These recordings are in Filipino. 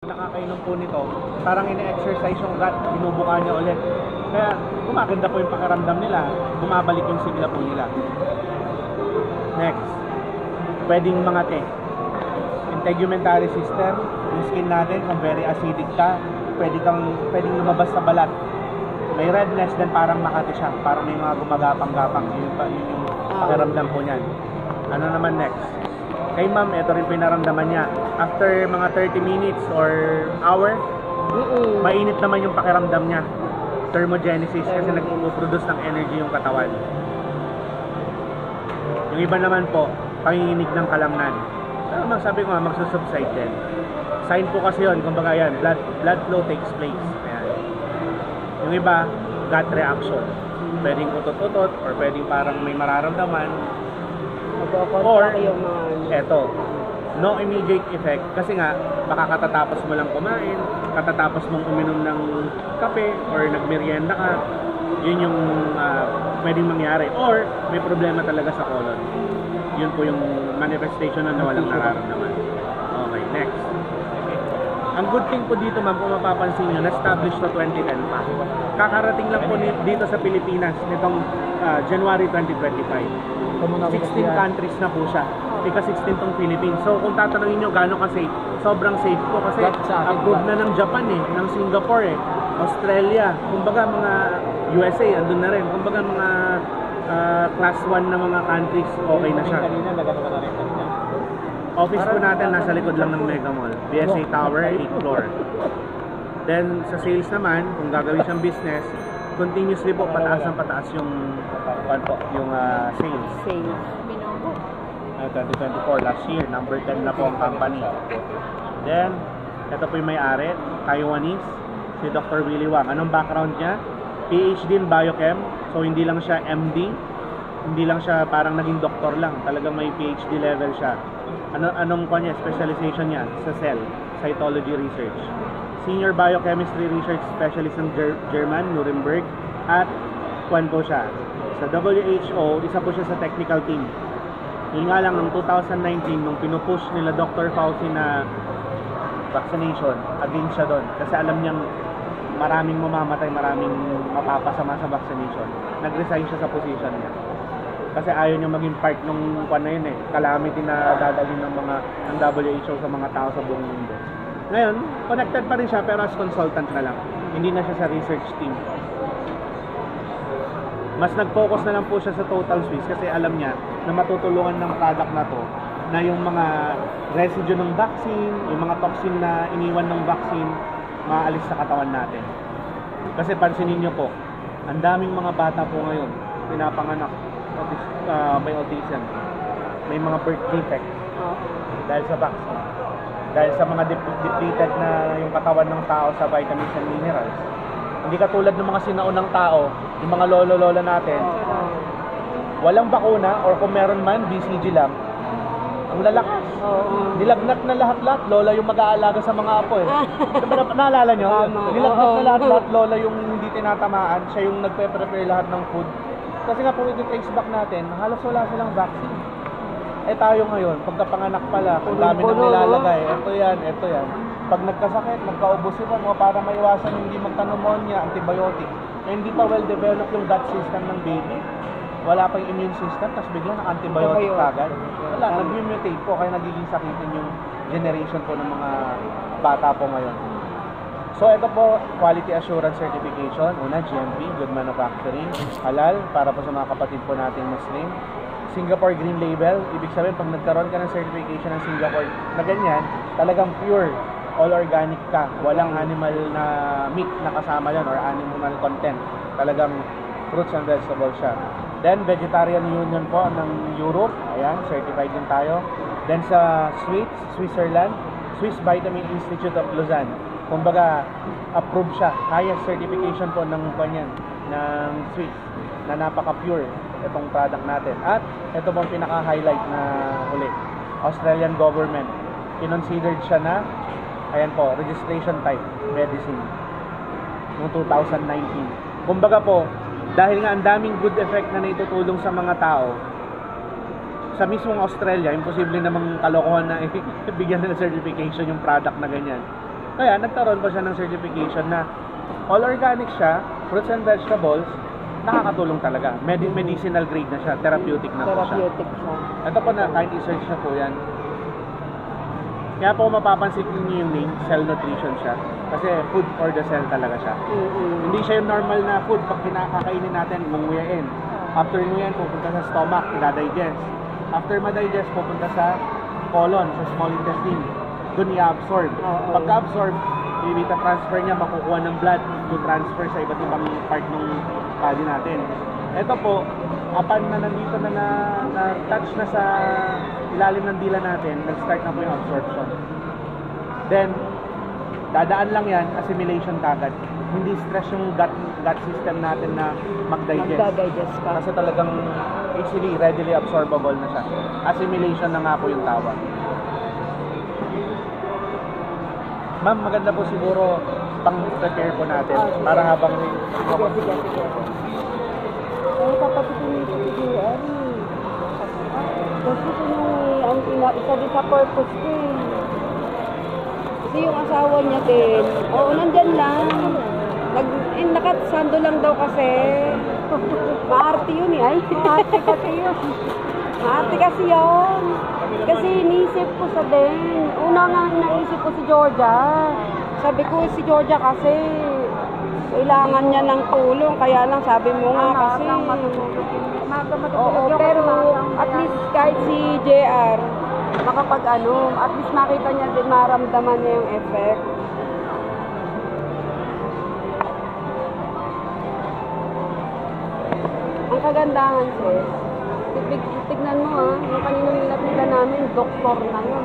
Nakakainom po nito, parang ine-exercise yung gut, binubuka niya ulit. Kaya gumaganda po yung pakiramdam nila, bumabalik yung sigla po nila. Next, pwedeng mangate. Integumentary system, yung skin natin, kung very acidic ka, pwedeng lumabas sa balat. May redness din, parang makati siya, parang may mga gumagapang-gapang, yun yung pakiramdam po niyan. Ano naman next? Kay ma'am, ito rin pinaramdaman niya. After mga 30 minutes or hour, mainit naman yung pakiramdam niya. Thermogenesis kasi nag-produce ng energy yung katawan. Yung iba naman po, panginginig ng kalamnan. Pero sabi ko nga, magsusubside din. Sign po kasi yun, kumbaga yan, blood flow takes place. Ayan. Yung iba, gut reaction. Pwedeng utot-utot or pwedeng parang may mararamdaman. Or, eto, no immediate effect kasi nga baka katatapos mo lang kumain, katatapos mong uminom ng kape or nagmerienda ka, yun yung pwedeng mangyari, or may problema talaga sa colon. Yun po yung manifestation na walang nararamdaman. Okay, next. Ang good thing po dito ma'am, kung mapapansin nyo, na-establish na 2010 pa. Kakarating lang po dito sa Pilipinas nitong January 2025. 16 countries na po siya. Ika-16 tong Philippines. So kung tatanungin nyo gaano ka-safe, sobrang safe po kasi approved na ng Japan ng Singapore Australia, kumbaga mga USA, andun na rin. Kumbaga mga class 1 na mga countries, okay na siya. Office po natin nasa likod lang ng Mega Mall, BSA Tower, 8th floor. Then sa sales naman, kung gagawin siyang business, continuously po pataas yung sales. 2024 last year, number 10 na po ang company. Then ito po yung may-ari, Taiwanese, si Dr. Willie Wang. Anong background niya? PhD in Biochem. So hindi lang siya MD, hindi lang siya parang naging doktor lang, talagang may PhD level siya. Anong specialization niya? Sa cell, cytology research. Senior Biochemistry Research Specialist ng German, Nuremberg, at kwan po siya. Sa WHO, isa po siya sa technical team. Yun nga lang, noong 2019, nung pinupush nila Dr. Fauci na vaccination, against siya doon. Kasi alam niyang maraming mamamatay, maraming mapapasama sa vaccination. Nag-resign siya sa position niya. Kasi ayaw niya maging part nung kwan na yun calamity na dadalhin ng WHO sa mga tao sa buong mundo. Ngayon, connected pa rin siya pero as consultant na lang. Hindi na siya sa research team. Mas nag-focus na lang po siya sa Total Swiss kasi alam niya na matutulungan ng product na to na yung mga residue ng vaccine, yung mga toxin na iniwan ng vaccine, maalis sa katawan natin. Kasi pansinin niyo po, ang daming mga bata po ngayon, pinapanganak, may autism, may mga birth defect dahil sa vaccine. Dahil sa mga depleted na yung katawan ng tao sa vitamins and minerals. Hindi katulad ng mga sinaunang tao, yung mga lolo-lola natin, walang bakuna or kung meron man, BCG lang. Ang lalakas. Nilagnat na lahat-lahat, lola yung mag-aalaga sa mga apo Naalala nyo? Nilagnat na lahat-lahat, lola yung hindi tinatamaan, siya yung nagpe-prepare lahat ng food. Kasi nga kung i-trace back natin, halos wala silang vaccine. Tayo ngayon, pagkapanganak pala, kung dami nang nilalagay, ito yan. Pag nagkasakit, nagkaubos sila mo para maiwasan hindi magka-pneumonia, antibiotic. Hindi pa well-developed yung gut system ng baby. Wala pa yung immune system, tapos bigla ng antibiotic agad. Wala, nag-mutate po, kaya nagiging sakitin yung generation po ng mga bata po ngayon. So ito po, Quality Assurance Certification. Una, GMP, Good Manufacturing. Halal, para po sa mga kapatid po nating Muslim. Singapore Green Label, ibig sabihin pag nagkaroon ka ng certification ng Singapore na ganyan, talagang pure, all organic ka, walang animal na meat na kasama yan or animal content, talagang fruits and vegetables siya. Then Vegetarian Union po ng Europe, ayan, certified din tayo. Then sa Switzerland, Swiss Vitamin Institute of Lausanne, kumbaga approved siya, highest certification po ng kanyan, ng Swiss, na napaka-pure itong product natin. At ito pong pinaka-highlight na huli, Australian government, kinonsidered siya na, ayan po, registration type medicine noong 2019. Kumbaga po, dahil nga ang daming good effect na naitutulong sa mga tao, sa mismong Australia, imposible namang kalokohan na bigyan nila certification yung product na ganyan. Kaya nagkaroon pa siya ng certification na all organic siya, fruits and vegetables, nakakatulong talaga. Medicinal grade na siya, therapeutic na po siya. Therapeutic siya. Ito po na, kahit i-search na po yan. Kaya po mapapansin niyo yung name, cell nutrition siya. Kasi food for the cell talaga siya. Hindi siya yung normal na food pag kinakakainin natin, munguyain. After nguyain, pupunta sa stomach, i-digest. After ma-digest, pupunta sa colon, sa small intestine. Doon i-absorb. Pagka-absorb, i-transfer niya, makukuha ng blood to transfer sa iba't ibang part ng body natin. Ito po, apan na nandito na touch na sa ilalim ng dila natin, nag-start na po yung absorption. Then, dadaan lang yan, assimilation kagad. Hindi stress yung gut system natin na mag-digest. Magda-digest ka. Kasi talagang easily, readily absorbable na siya. Assimilation na nga po yung tawag. Ma'am, maganda po siguro pang-prepare po natin para habang... Sige. Ay, kapatitin nito si Ari. Kasi ang isa din sa purpose ko eh. Kasi yung asawa niya din, nandyan lang. Nakasando lang daw kasi. Maarte yun eh. Ay, maarte kasi yun. Maarte kasi yun. Kasi iniisip ko sa din. Una nga naisip ko si Georgia. Sabi ko si Georgia kasi kailangan niya ng tulong. Kaya lang sabi mo nga kasi. Oo, pero at least kahit si JR, at least makita niya din, maramdaman niya yung effect. Ang kagandahan sis, tignan mo yung kaninang nilapitan namin, doktor na yun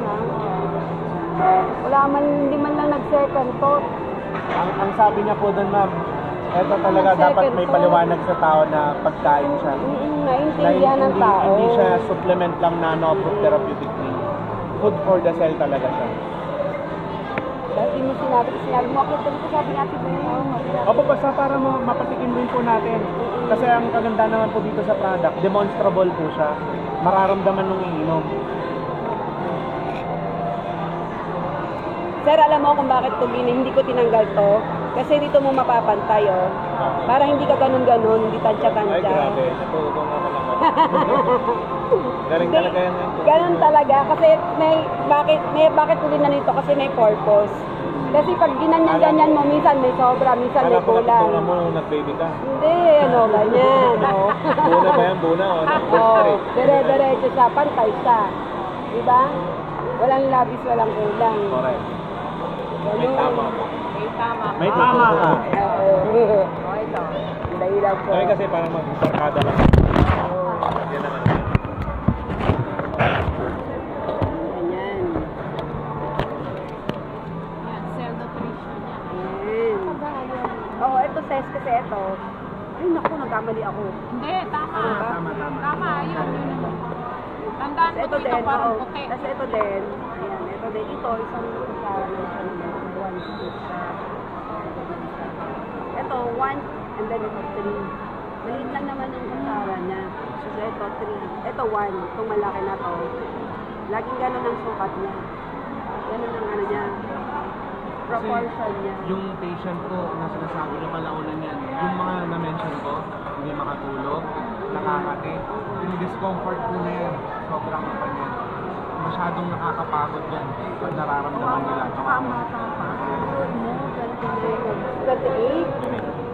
hindi man lang nag-second thought. Ang sabi niya po doon, ma'am, ito talaga dapat may paliwanag sa tao na pagkain siya. Naintindihan ng tao. Hindi siya supplement lang na no-approved therapeutic cream. Food for the cell talaga siya. Dahil mo sinabi mo ako dito, sabi natin mo. Opo, basta para mapatikin din po natin. Kasi ang kaganda naman po dito sa product, demonstrable po siya. Mararamdaman nung iinom. Sir, alam mo kung bakit hindi ko tinanggal to? Kasi dito mo mapapantay, Para hindi ka ganun-ganun, hindi tansya-tansya. Ay, grabe. Natulog nga lang ako. Galing talaga yan. Ganun talaga. Kasi bakit ko din na nito? Kasi may purpose. Kasi pag ginanyan-ganyan mo, minsan may sobra, minsan may kulang. Alam mo nung nag-baby ka? Hindi, ganyan. Buna ba yan? Buna o? Dire-diretso siya, pantay siya. Diba? Walang labis, walang kulang. Correct. May tama. May tama ka. Oo. Ito. Dahilan ko. Ay, kasi parang mag-sarkada lang. Yan naman. Ganyan. Yan, cell nutrition yan. Oo, ito sis kasi ito. Ay, naku, nagkamali ako. Hindi, tama. Tama. Tama, yun. Tandaan mo Ito ito, din, parang oo. puti. Kasi ito din. Ayan, ito din. Ito, isang kutsara na siya naman. 1 scoop. Ito, 1, and then ito 3. Maliit lang naman yung kutsara niya. So, ito 3. Ito 1. Itong malaki na to. Laging gano'n ang sukat niya. Gano'n ang ano niya. Proportion niya. Yung patient ko na sinasabi niya kalaunan yan, yung mga na-mention ko, hindi makatulog, nakakati, yung discomfort po na yan, sobrang apa yan. Masyadong nakakapagod yan pag nararamdaman nila.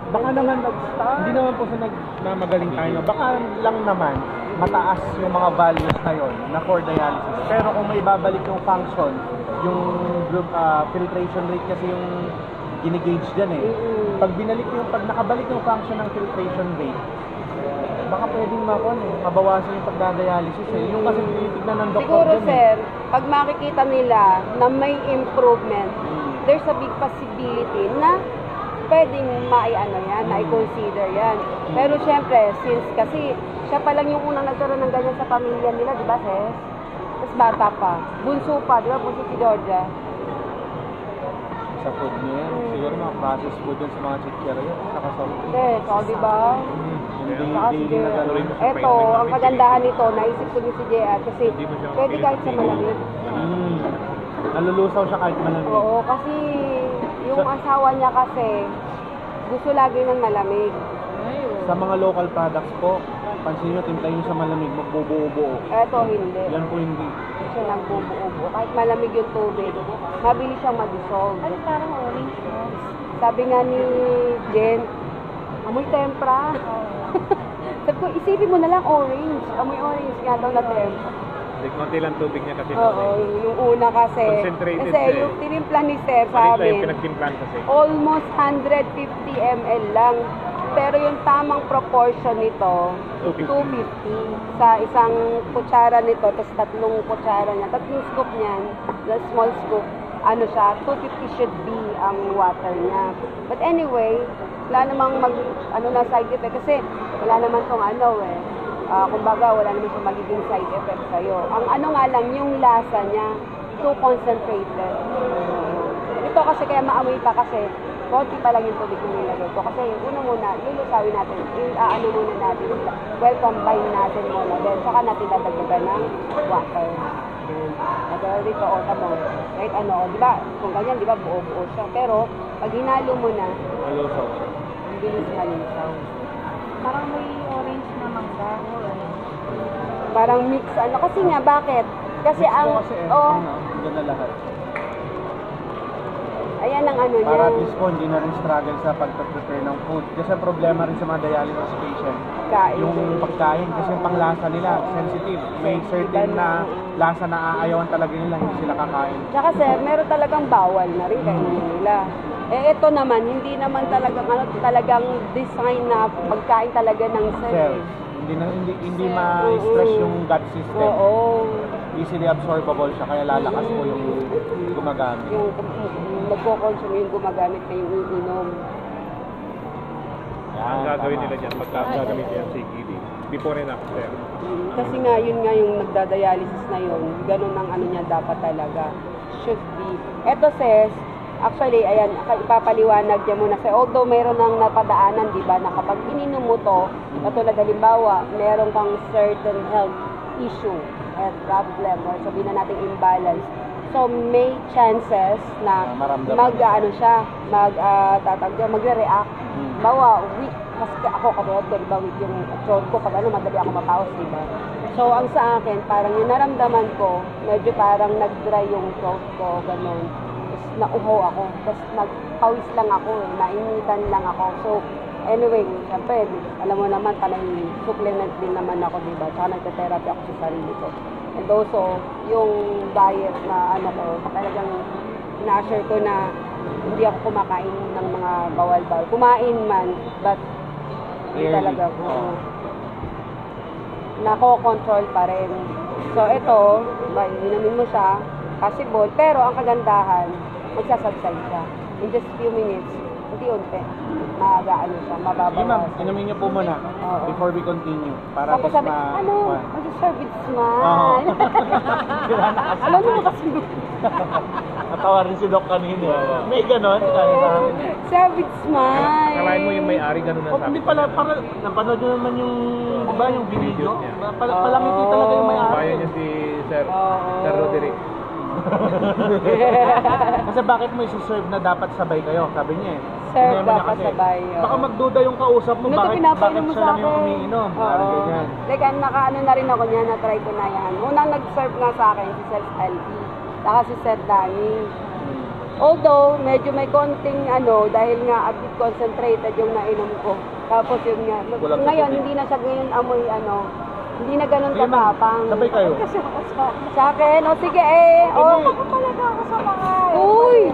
Baka naman hindi naman po sa nagmamagaling tayo. Baka lang naman mataas yung mga values na yon na for dialysis. Pero kung may babalik yung function, yung filtration rate kasi yung ginigauge dyan eh. Pag nakabalik yung function ng filtration rate, baka pwedeng mabawasan yung pagdadialysis eh. Yung kasi tinitignan ng doktor siguro dyan sir, pag makikita nila na may improvement, there's a big possibility na pwedeng i-consider yan. Pero syempre, since kasi siya pa lang yung unang nagkaroon ng ganyan sa pamilya nila, di ba sis? Tapos bata pa. Bunso pa, di ba? Bunso si Georgia. sa food niya yan. Siguro mga processed food yun sa mga chichirya. Saka sa Yes, di ba? Saka si JR. Eto, ang kagandahan nito, naisip ko din si JR kasi pwede kahit sa malamig. Nalulusaw siya kahit malamig. Oo, kasi Yung asawa niya kasi, gusto lagi ng malamig. Sa mga local products po, pansin nyo, timplahin nyo sa malamig, magbubuo-buo. Eto, hindi. Yan po hindi. Siya nagbubuo-buo. Kahit malamig yung tubig, mabilis siyang ma-dissolve. Ay, parang orange, no? Sabi nga ni Jen, amoy tempra. Sabi ko, isipin mo na lang orange. Amoy orange nga daw na tempra. Hindi, konti lang tubig niya kasi. Oo, yung una kasi. Concentrated Kasi siya eh. yung tinimpla ni Sir sa Malita yung amin, pinagtimplan kasi. almost 150 ml lang. Pero yung tamang proportion nito, 250. 250 sa isang kutsara nito, tapos tatlong kutsara niya, tatlong scoop niyan, the small scoop, ano siya, 250 should be ang water niya. But anyway, wala namang na side effect kasi wala naman tong kumbaga wala naman siyang magiging side effect sa'yo. Ang ano nga lang, yung lasa niya, too concentrated. Ito kasi kaya maamoy pa kasi, konti pa lang yung tubig yung nilagay ko. Kasi una muna, lulusawin natin, muna natin, combine natin muna. Then, saka natin dadagdagan ng water. Nagdala dito, tamo. Kahit di ba, kung ganyan, di ba, buo-buo siya. Pero, pag hinalo mo na, Malusaw. ang bilis malusaw. Parang may orange na mangga. Parang mix, kasi nga, bakit? Kasi ganda lahat. Ayan ang ano niya. Para at least po, hindi na rin struggle sa pag-prepare ng food. Kasi ang problema rin sa mga dialysis patient, Kain. yung pagkain, kasi yung panglasa nila, sensitive. May certain na lasa na aayawan talaga nila, hindi sila kakain. Tsaka sir, meron talagang bawal na rin kainin nila. Ito naman, hindi naman talagang design na pagkain talaga ng cell. Cells. Hindi ma-stress yung gut system. Oo. Easily absorbable siya, kaya lalakas po yung gumagamit. Yung nagko-consume yung gumagamit na yung iinom. Ang gagawin nila dyan, pagka gagamit nila yung CKD, before and after. Kasi nga, yun nga yung nagdadialysis na yun, ganun ang ano niya dapat talaga. Should be. Eto sis, actually, ayan, ipapaliwanag niya muna. Although meron ng napadaanan, di ba, na kapag ininom mo to, katulad halimbawa, meron kang certain health issue, health problem, or sabihin na natin imbalance. So, may chances na magre-react. Bawa, weak. Kasi ako, katulad ko, di ba, weak yung throat ko. Pag madali ako mapawas, di ba? So, ang sa akin, parang yung naramdaman ko, medyo parang nag-dry yung throat ko, ganun. Tapos nauhaw ako. Tapos nagpawis lang ako, nainitan lang ako. So, anyway, syempre, alam mo naman, panay supplement din naman ako, di ba? Tsaka nagte-therapy ako sa sarili ko. And also, yung diet na talagang na-share ko na hindi ako kumakain ng mga bawal-bawal. Kumain man, but hindi talaga ako. Nako-control pa rin. So, ito, inumin mo siya, possible, pero ang kagandahan, magsasubside siya. In just few minutes, unti-unti, siya, mababawas. Sige ma'am, inumin niyo po muna before we continue. Para Tapos sabi, mag-serve with smile. Alam mo kasi natawa rin si Doc kanina. May ganon? serve with smile. Kalahin mo yung may-ari, ganon na sabi. Hindi pala, para napanood nyo naman yung, ba, yung video? Palangiti talaga yung may-ari. Bayan niya si Sir Roderick. Kasi bakit mo isi-serve na dapat sabay kayo? Sabi niya Serve dapat sabay. Baka magduda yung kausap mo, bakit siya lang yung umiinom? Parang ganyan. Like, nakaano na rin ako niya, na-try ko na yan. Unang nag-serve nga sa akin, si Sir LP. Saka si Sir Danny. Although, medyo may konting dahil nga a bit concentrated yung nainom ko. Tapos yun nga. Ngayon, hindi na siya ngayon amoy hindi na ganun katapang. Sabay kayo. Kasi ako Sa akin, sige ako talaga ako sa mga... Uy!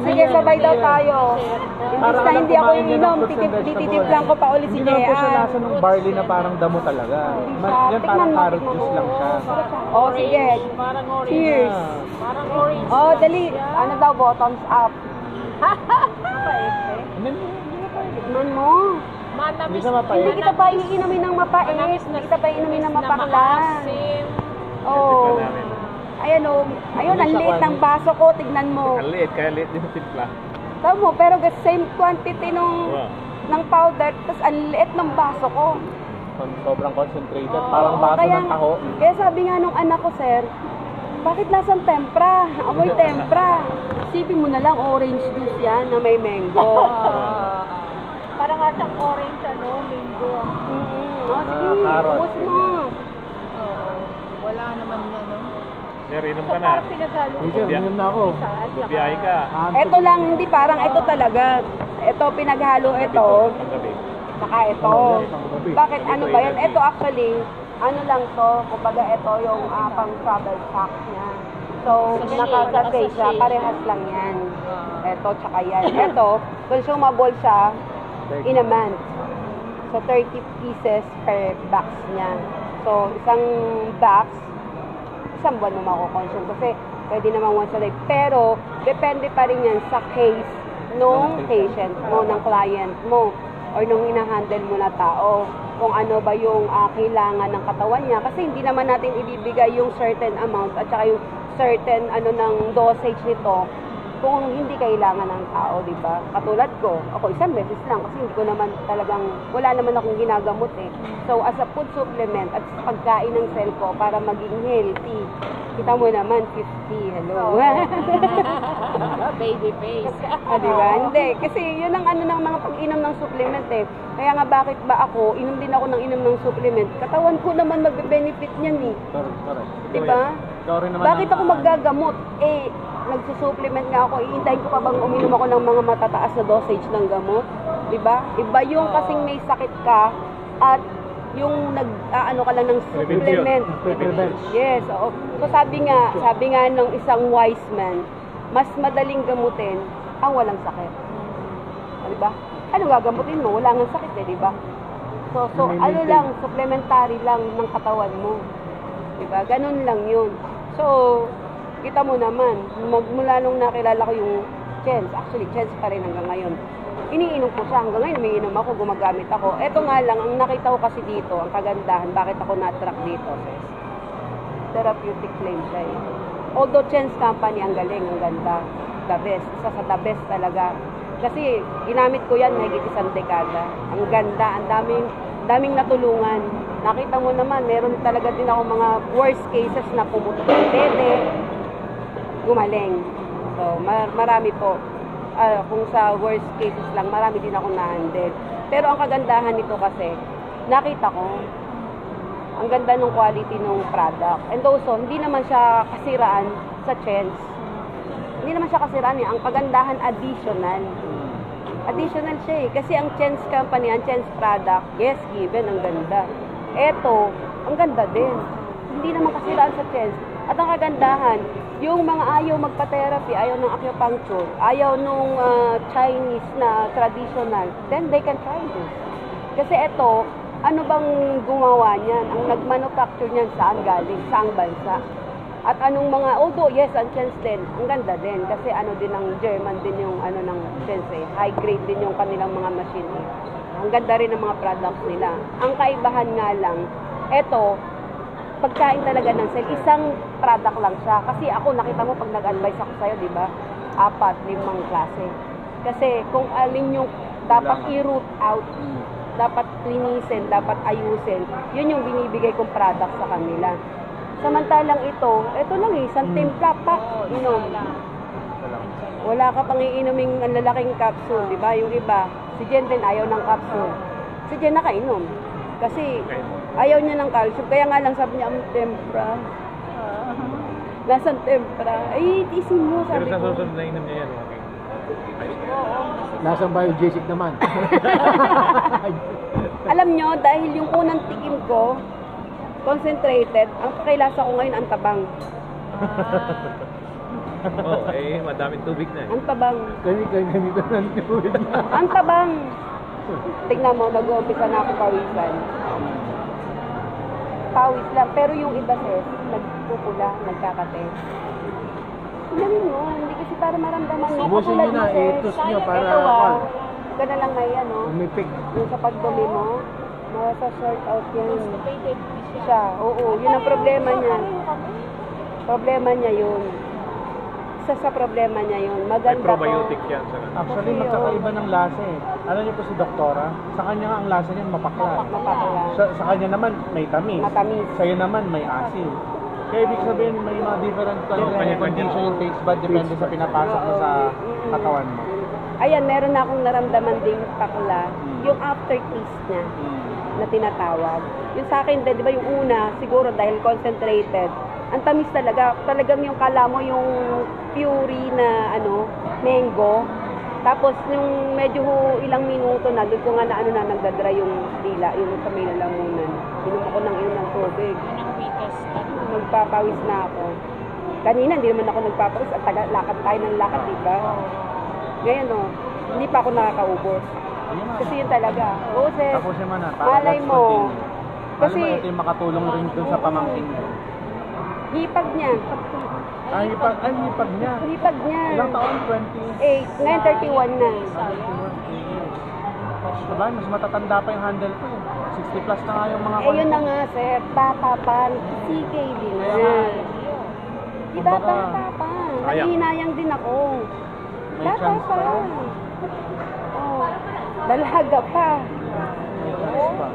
Sige, sabay daw tayo. Imbis na hindi ako inom, tititimplan ko pa ulit si Hindi naman po siya Jea. lasa ng barley na parang damo talaga. Yan parang carrot juice lang siya. Sige. Parang orange. Cheers. Parang orange. Dali. Ano daw, bottoms up. Tikman mo. Manamis. Hindi kita pa iinumin ng mapait. Hindi kita pa iinumin ng mapakla. Oh. Ayan ayun, ang liit ng baso ko, tignan mo. Ang liit, kaya liit din yung timpla. Tama mo, pero same quantity ng powder, tapos ang liit ng baso ko. Sobrang concentrated, parang baso ng taho. Kaya sabi nga nung anak ko, sir, bakit lasang tempra? Amoy tempra. Isipin mo na lang, orange juice yan na may mango. Parang nga siyang orange, mango. Oh, sige, carrot. ubos mo. Oo. Wala naman na, no? Inom So, ka na. parang pinagalo ko. Teacher, inom na ako. Biyahe ka. Ito lang, hindi parang ito talaga. Ito, pinaghalo ito. Ang gabi. Saka ito. Bakit? Ano ba yan? Ito actually, ano lang to, kumbaga ito yung pang travel pack niya. So, nakasasay siya, parehas lang yan. Ito, tsaka yan. Ito, consumable siya in a month. So, 30 pieces per box niya. So, isang box, isang buwan mo makukonsume. Kasi, pwede naman once a day. Pero, depende pa rin yan sa case nung patient mo, ng client mo, or nung hinahandle mo na tao. Kung ano ba yung kailangan ng katawan niya. Kasi hindi naman natin ibibigay yung certain amount at saka yung certain ng dosage nito kung hindi kailangan ng tao, di ba? Katulad ko, ako isang beses lang kasi hindi ko naman talagang, wala naman akong ginagamot eh. So, as a food supplement at sa pagkain ng cell ko para maging healthy, kita mo naman, 50, hello. Baby face. Di ba? Hindi. Kasi yun ang ng mga pag-inom ng supplement eh. Kaya nga bakit ba ako, inom din ako ng inom ng supplement, katawan ko naman magbe-benefit niyan eh. Di ba? Bakit ako maggagamot? Eh, nagsusupplement nga ako, iintayin ko pa bang uminom ako ng mga matataas na dosage ng gamot? Di ba? Iba yung kasing may sakit ka at yung nag-aano ka lang ng supplement. Yes, oo. So sabi nga ng isang wise man, mas madaling gamutin ang walang sakit. Di ba? Ano gagamutin mo? Wala nang sakit eh, di ba? So ano lang, supplementary lang ng katawan mo. Di ba? Ganun lang yun. So, kita mo naman, magmula nung nakilala ko yung Chance, actually Chance pa rin hanggang ngayon, iniinom ko siya. Hanggang ngayon, umiinom ako, gumagamit ako. Ito nga lang, ang nakita ko kasi dito, ang kagandahan, bakit ako na-attract dito, sis? Therapeutic claim siya eh. Although Chance Company, ang galing, ang ganda. The best. Isa sa the best talaga. Kasi, ginamit ko yan, higit isang dekada. Ang ganda, ang daming natulungan. Nakita mo naman, meron talaga din ako mga worst cases na pumutok ng dede, gumaling. So, marami po. Kung sa worst cases lang, marami din ako na-handle. Pero ang kagandahan nito kasi, nakita ko, ang ganda ng quality ng product. And also, hindi naman siya kasiraan sa Chance. Hindi naman siya kasiraan eh. Ang kagandahan, additional. Additional siya eh. Kasi ang Chance Company, ang Chance product, yes, given, ang ganda. Eto, ang ganda din. Hindi naman kasiraan sa Chance. At ang kagandahan, yung mga ayaw magpa-therapy, ayaw ng acupuncture, ayaw nung Chinese na traditional, then they can try this. Kasi eto, ano bang gumawa niyan? Ang nag-manufacture niyan saan galing? Saang bansa? At anong mga, although yes, ang Chance din, ang ganda din. Kasi ano din ng German din yung ng Chance eh. High grade din yung kanilang mga machine eh. Ang ganda rin ng mga products nila. Ang kaibahan nga lang, eto, pagkain talaga ng cell, isang product lang siya. Kasi ako, nakita mo pag nag-advise ako sa'yo, di ba? 4, 5 klase. Kasi kung alin yung dapat i-root out, dapat linisin, dapat ayusin, yun yung binibigay kong product sa kanila. Samantalang ito lang eh, isang timpla pa, inom. Wala ka pang iinuming ang lalaking capsule, di ba? Yung iba, si Jen din ayaw ng capsule. Si Jen nakainom. Kasi ayaw niya ng calcium. Kaya nga lang sabi niya, ang tempra. Nasaan tempra? Ay, tisin mo, sabi ko. Pero sa susunod na inom niya yan, okay? Lasang biogesic naman. Alam nyo, dahil yung unang tikim ko, concentrated, ang pakilasa ko ngayon, ang tabang. Madaming tubig na eh. Ang tabang. Ganito ng tubig na. Ang tabang. Tignan mo, nag-uumpisa na ako pawisan. Pawis lang. Pero yung iba sis, nagpupula, nagkakate. Tignan mo, hindi kasi para maramdaman mo. Ubusin nyo na, itos nyo para Ito na lang may umipig. yung sa pagdumi mo, masa-sort out yan. Constipated Siya, oo, yun ang problema niya. Problema niya yun. Isa sa problema niya yun. May Maganda probiotic yan. Actually, magkakaiba ng lasa eh. Alam niyo po si Doktora, sa kanya nga ang lasa niya mapakla. Mapakla. Sa kanya naman may tamis. Matamis. Sa'yo naman may asin. Kaya ibig sabihin may mga different condition yung taste bud depende sa pinapasok mo sa katawan mo. Ayan, meron na akong naramdaman ding pakla, yung aftertaste niya na tinatawag. Yung sa akin, di ba yung una, siguro dahil concentrated, ang tamis talaga. Talagang yung kala mo yung puree na mango. Tapos yung medyo ilang minuto na, doon ko nga na nagdadry yung dila, yung sa may lalamunan. Inom ako ng tubig. Yun ang weakest. Magpapawis na ako. Kanina, hindi naman ako nagpapawis. At lakad tayo ng lakad, diba? Ngayon, hindi pa ako nakakaubos. Kasi yun talaga. Oo, sir. Tapusin mo na. Malay mo. Kasi Kasi, ito yung makatulong rin dun sa pamangkin mo. hipag niya. Hipag niya. Hipag niya. Ilang taon? 8. Ngayon, 31 na. Diba? Mas matatanda pa yung handle ko eh. 60 plus na nga yung mga Yun na nga, sir. Bata pa. CK din na. Kaya nga. Di ba, Kumbaga, bata pa. Kaya. Nanghihinayang din ako. May Bata chance pa. pa. Oh. Dalaga pa. May chance pa.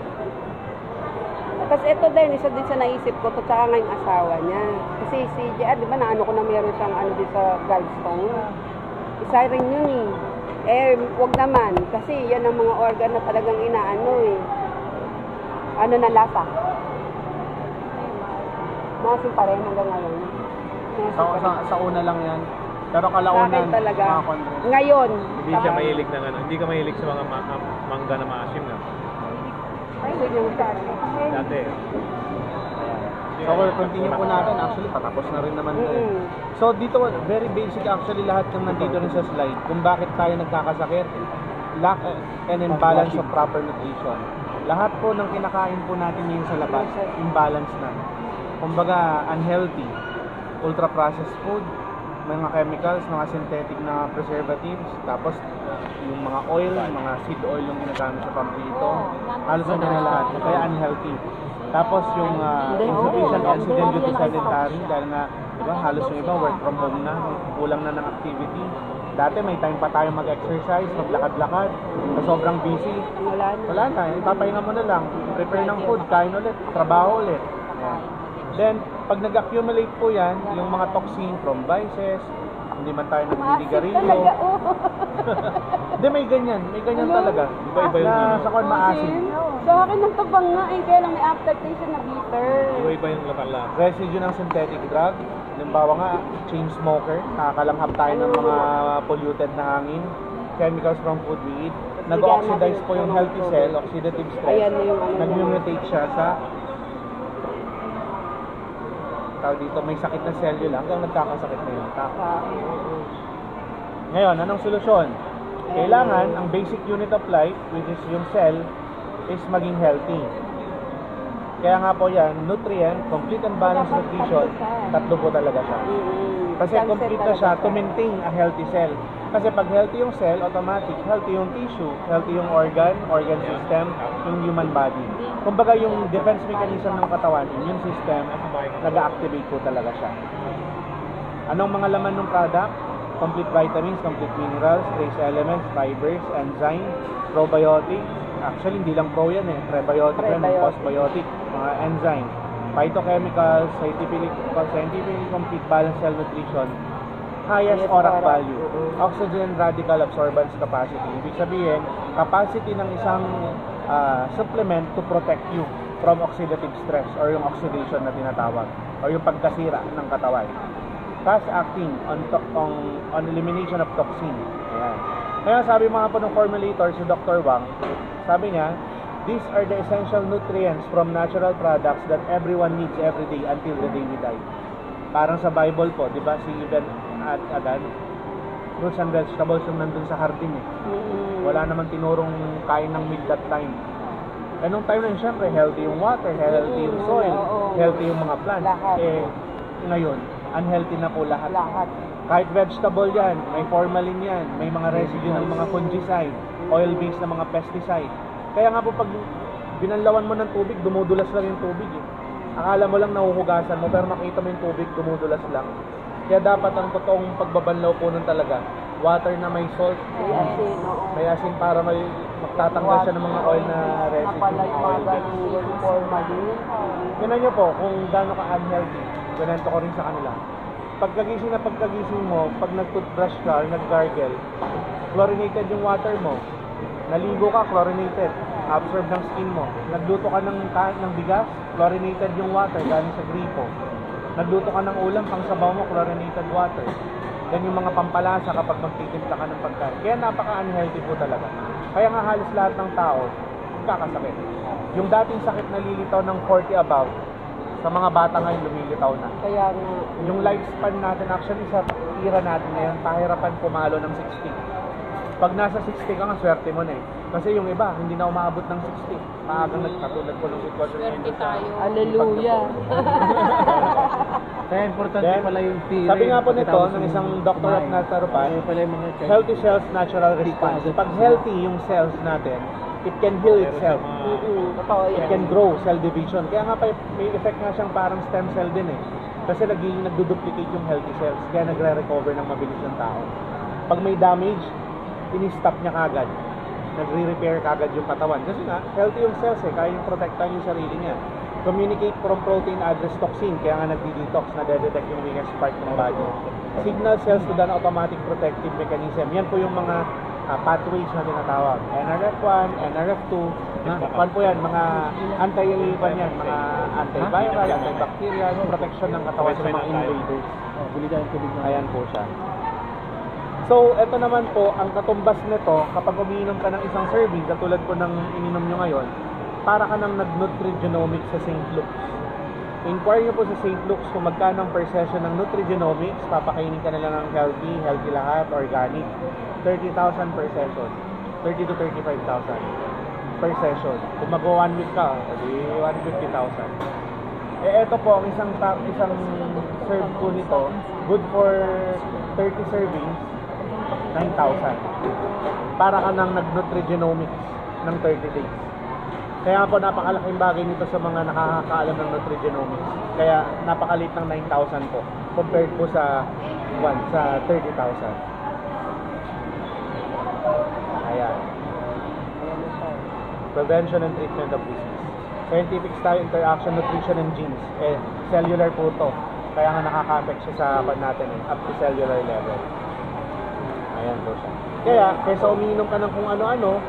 Tapos ito din, isa din sa naisip ko, to tsaka nga yung asawa niya. Kasi si JR, di ba naano ko na meron siyang din sa gallstone. Isa rin yun eh. Wag naman. Kasi yan ang mga organ na talagang inaano eh. Ano na lasa? Masin pa rin hanggang ngayon. Masin pa rin. Sa una lang yan. Pero Sa kalaunan, akin talaga. mga kontre. Ngayon. Hindi siya mahilig ng hindi ka mahilig sa mga mangga na maasim na. Ay, hindi yung sabi. Dati. So, continue po natin. Actually, patapos na rin naman. So, dito, very basic actually lahat ng nandito rin sa slide. Kung bakit tayo nagkakasakit. Lack and imbalance of proper nutrition. Lahat po ng kinakain po natin ngayon sa labas, imbalance na. Kumbaga, unhealthy. Ultra-processed food, mga chemicals, mga synthetic na preservatives, tapos yung mga oil, mga seed oil yung ginagamit sa pamprito, halos na na lahat, kaya unhealthy. Tapos yung insufficient oxygen due to sedentary, dahil nga, di ba, halos yung iba work from home na, kulang na ng activity. Dati may time pa tayo mag-exercise, maglakad-lakad, na sobrang busy. Wala na, ipapahinga mo na lang, prepare ng food, kain ulit, trabaho ulit. Yan. Then, pag nag-accumulate po yan, yung mga toxin from vices, hindi man tayo nagliligarilyo. talaga, oh. Hindi, may ganyan talaga. Iba-iba yung Na sa kon maasim. Sa akin ng tabang nga eh, kaya lang may aftertaste na bitter. Iba-iba yung latala. Residue ng synthetic drug. Halimbawa nga, chain smoker. Nakakalanghap tayo ng mga polluted na hangin. Chemicals from food we eat. Nag-oxidize po yung healthy cell, oxidative stress. Ayan na yung Nag-mutate siya sa dito, may sakit na cellula hanggang nagkakasakit na yung tao. Ngayon, anong solusyon? Kailangan, ang basic unit of life, which is yung cell, is maging healthy. Kaya nga po yan, nutrient, complete and balanced nutrition, tatlo po talaga siya. Kasi complete na siya to maintain a healthy cell. Kasi pag healthy yung cell, automatic, healthy yung tissue, healthy yung organ system, yung human body. Kumbaga yung defense mechanism ng katawan, immune system, nag-activate po talaga siya. Anong mga laman ng product? Complete vitamins, complete minerals, trace elements, fibers, enzymes, probiotic. Actually, hindi lang pro yan eh. Prebiotic yan, postbiotic, mga enzyme. Phytochemicals, scientifically complete balanced cell nutrition, highest ORAC value, oxygen radical absorbance capacity. Ibig sabihin, capacity ng isang supplement to protect you from oxidative stress or yung oxidation na tinatawag or yung pagkasira ng katawan. Fast acting on elimination of toxin. Ayan. Kaya sabi mga po ng formulator si Dr. Wang, sabi niya, these are the essential nutrients from natural products that everyone needs every day until the day we die. Parang sa Bible po, di ba, si Eden at Adan, fruits and vegetables yung nandun sa hardin eh. Wala namang tinurong kain ng meat that time. Eh nung time na yun, syempre, healthy yung water, healthy yung soil, healthy yung mga plants. Eh, ngayon, unhealthy na po lahat. Kahit vegetable yan, may formalin yan, may mga residue ng mga fungicide, oil-based na mga pesticide. Kaya nga po pag binanlawan mo ng tubig, dumudulas lang yung tubig eh. Akala mo lang nahuhugasan mo, pero makita mo yung tubig, dumudulas lang. Kaya dapat ang totoong pagbabanlaw po nun talaga, water na may salt, may asin para magtatanggal siya ng mga oil na residue. Tingnan nyo po kung gaano ka unhealthy. ganito ko rin sa kanila. Pagkagising mo, pag nag-toothbrush ka, nag-gargle, chlorinated yung water mo. Naligo ka, chlorinated. Absorb ng skin mo. Nagluto ka ng bigas, chlorinated yung water galing sa gripo. Nagluto ka ng ulam, pang sabaw mo, chlorinated water. Yan yung mga pampalasa kapag magtitimpla ka ng pagkain. Kaya napaka-unhealthy po talaga. Kaya nga halos lahat ng tao, kakasakit. Yung dating sakit na lilitaw ng 40 above, sa mga bata ngayon lumilitaw na. Kaya nga. Yung lifespan natin, actually sa era natin ngayon, pahirapan pumalo ng 60. Pag nasa 60 ka nga, swerte mo na eh. Kasi yung iba, hindi na umaabot ng 60. Maagang nagkatulad ko ng sitwasyon Swerte tayo. Hallelujah. Kaya importante Then, pala yung theory. sabi nga po nito, ng isang doctor of naturopath, pala yung mga healthy cells, natural response. Pag healthy yung cells natin, it can heal itself. Totoo It yan. can grow, cell division. Kaya nga may effect nga siyang parang stem cell din eh. Kasi nagduduplicate yung healthy cells. Kaya nagre-recover ng mabilis ng tao. Pag may damage, ini-stop niya kagad. Nagre-repair kagad yung katawan. Kasi nga, healthy yung cells eh. Kaya yung protektahan yung sarili niya. Communicate from protein address toxin. Kaya nga nagdi-detox, na-detect yung weakest part ng body. Signal cells to the automatic protective mechanism. Yan po yung mga pathways na tinatawag. NRF1, NRF2, kwan po yan, mga mga antiviral, antibacterial, protection ng katawan sa mga invaders. Ayan po siya. So, eto naman po, ang katumbas nito, kapag umiinom ka ng isang serving, katulad po ng ininom nyo ngayon, para ka nang nag-nutrigenomics sa St. Luke's. Inquire nyo po sa St. Luke's kung magkano ang per session ng nutrigenomics, papakainin ka na lang ng healthy lahat, organic. 30,000 per session. 30 to 35,000 per session. Kung mag-1 week ka, edi 150,000. Eto po, ang isang serve po nito, good for 30 servings, 9,000. Para ka nang nag-nutrigenomics ng 30 days. Kaya po napakalaking bagay nito sa mga nakakaalam ng nutrigenomics. Kaya napakaliit ng 9,000 po compared po sa 30,000. Ayan. Prevention and treatment of disease. Scientific style, interaction, nutrition, and genes. Cellular po to. Kaya nga nakaka-affect siya sa natin up to cellular level. Ayan po siya. Kaya, kaysa umiinom ka ng kung ano-ano,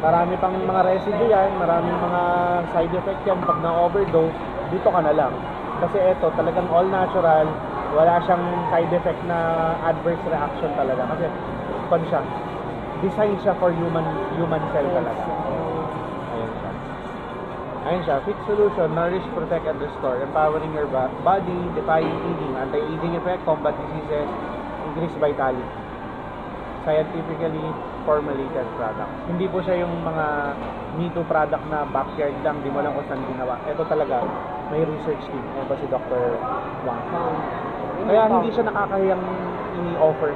marami pang mga residue yan, maraming mga side effect yan. Pag na-overdose, dito ka na lang. Kasi ito, talagang all natural, wala siyang side effect na adverse reaction talaga. Kasi, pan siya, design siya for human cell talaga. Ayan siya. Ayan siya, fit solution, nourish, protect, and restore, empowering your body, defying aging, anti-aging effect, combat diseases, increase vitality. Scientifically formulated product. Hindi po siya yung mga me-too product na backyard lang, di mo lang kung saan ginawa. Ito talaga, may research team. Ayan pa si Dr. Wang. Kaya hindi siya nakakahiyang i-offer.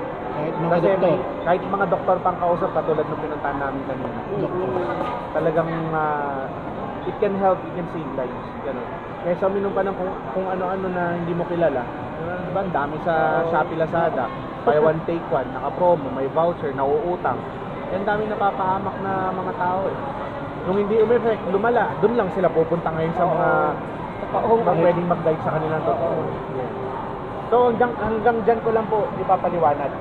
Kahit mga doktor pang kausap, katulad ng pinuntahan namin kanina. Talagang it can help, it can save lives. Ganun. Kaya sa uminom ka ng kung ano-ano na hindi mo kilala, diba, ang dami sa Shopee, Lazada, buy one take one, naka-promo, may voucher, nauutang. Yan dami napapahamak na mga tao eh. Nung hindi umeffect, lumala, dun lang sila pupunta ngayon sa mga pwedeng mag-guide sa kanilang totoo. Yeah. So hanggang dyan ko lang po ipapaliwanag.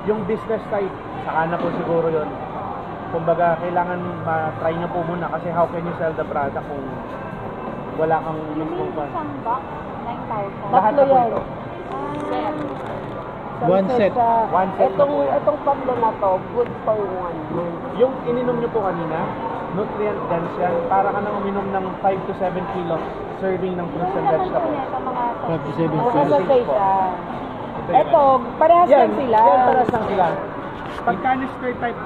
Yung business side, saka na po siguro yon. Kumbaga, kailangan ma-try nyo po muna kasi how can you sell the product kung wala kang mismong pan. Isang box, 9,000. Lahat na po ito. One set. One set na po yan. Itong tatlo na to, good for 1 month. Yung ininom nyo po kanina, nutrient dense yan. Para ka nang uminom ng 5 to 7 kilos serving ng fruits and vegetables. 5 to 7 Nasa kilos. siya. Ito, parehas lang sila. Yan, parehas lang sila. Pag canister type